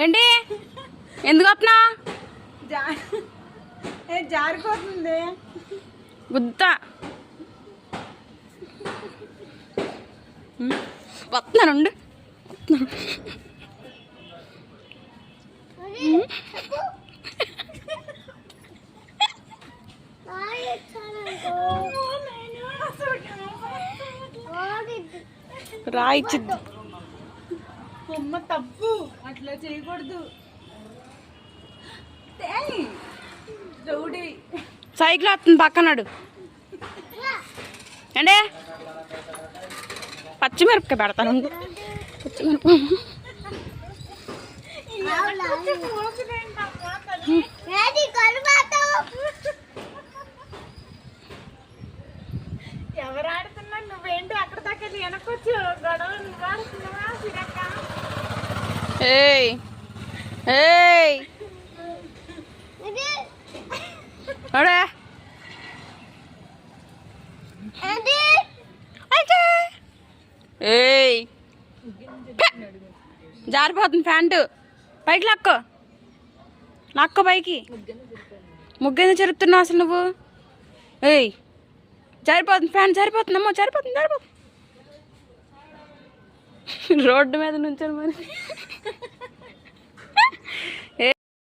ఏంటి ఎందుకు వస్తున్నా జారిపోతుంది గుద్ద వస్తున్నాను రాయిచ్చిద్ది అమ్మ తప్పు అట్లా చేయకూడదు రౌడీ సైకిల్ వస్తుంది పక్కనాడు అంటే పచ్చిమిరపకాయ పెడతాను పచ్చిమిరపకాయ ఎవరు ఆడుతున్నా నువ్వేంటి అక్కడ దాకా వెనకొచ్చు గొడవ నువ్వు ఆడుతున్నావా సిరక్క ఏయ్ ఏయ్ అడే ఏయ్ జారిపోతుంది ప్యాంటు పైకి లాక్కో పైకి ముగ్గెందుకు చెరుపుతున్నావు అసలు నువ్వు ఏయ్ జారిపోతుంది ప్యాంట్ జారిపోతుంది అమ్మో జారిపోతుంది రోడ్డు మీద నుంచాను మరి